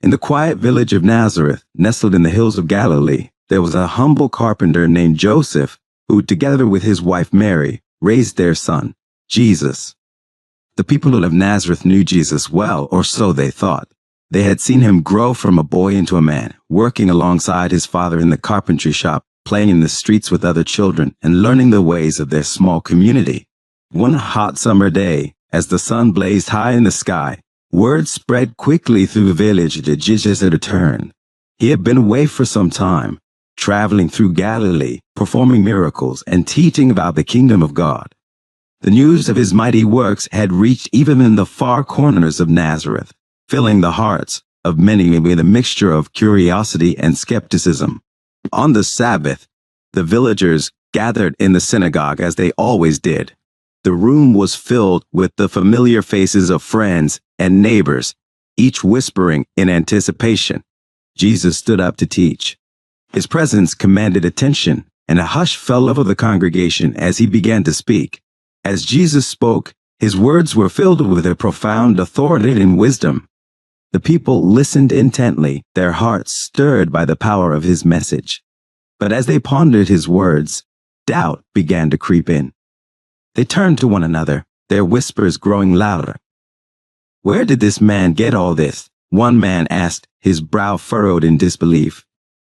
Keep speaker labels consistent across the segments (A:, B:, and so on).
A: In the quiet village of Nazareth, nestled in the hills of Galilee, there was a humble carpenter named Joseph, who, together with his wife Mary, raised their son, Jesus. The people of Nazareth knew Jesus well, or so they thought. They had seen him grow from a boy into a man, working alongside his father in the carpentry shop, playing in the streets with other children, and learning the ways of their small community. One hot summer day, as the sun blazed high in the sky, word spread quickly through the village that Jesus had returned. He had been away for some time, traveling through Galilee, performing miracles, and teaching about the kingdom of God. The news of his mighty works had reached even in the far corners of Nazareth, filling the hearts of many with a mixture of curiosity and skepticism. On the Sabbath, the villagers gathered in the synagogue as they always did. The room was filled with the familiar faces of friends and neighbors, each whispering in anticipation. Jesus stood up to teach. His presence commanded attention, and a hush fell over the congregation as he began to speak. As Jesus spoke, his words were filled with a profound authority and wisdom. The people listened intently, their hearts stirred by the power of his message. But as they pondered his words, doubt began to creep in. They turned to one another, their whispers growing louder. "Where did this man get all this?" one man asked, his brow furrowed in disbelief.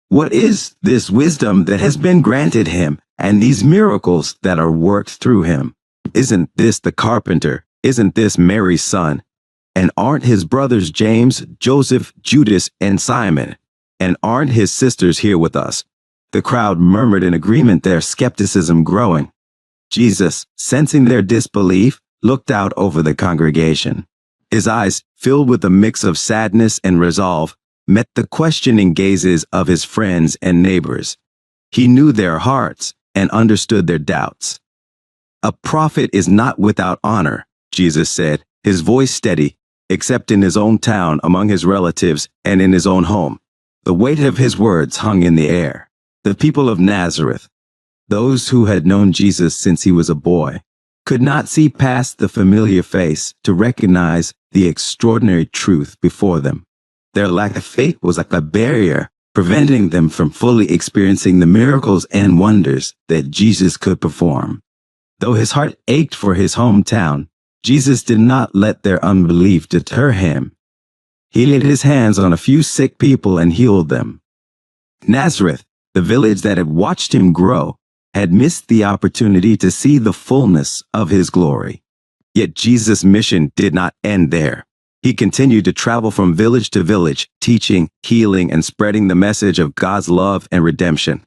A: "What is this wisdom that has been granted him, and these miracles that are worked through him? Isn't this the carpenter? Isn't this Mary's son? And aren't his brothers James, Joseph, Judas, and Simon? And aren't his sisters here with us?" The crowd murmured in agreement, their skepticism growing. Jesus, sensing their disbelief, looked out over the congregation. His eyes, filled with a mix of sadness and resolve, met the questioning gazes of his friends and neighbors. He knew their hearts and understood their doubts. "A prophet is not without honor," Jesus said, his voice steady, except in his own town, among his relatives, and in his own home. The weight of his words hung in the air. The people of Nazareth, those who had known Jesus since he was a boy, could not see past the familiar face to recognize the extraordinary truth before them. Their lack of faith was like a barrier, preventing them from fully experiencing the miracles and wonders that Jesus could perform. Though his heart ached for his hometown, Jesus did not let their unbelief deter him. He laid his hands on a few sick people and healed them. Nazareth, the village that had watched him grow, had missed the opportunity to see the fullness of his glory. Yet Jesus' mission did not end there. He continued to travel from village to village, teaching, healing, and spreading the message of God's love and redemption.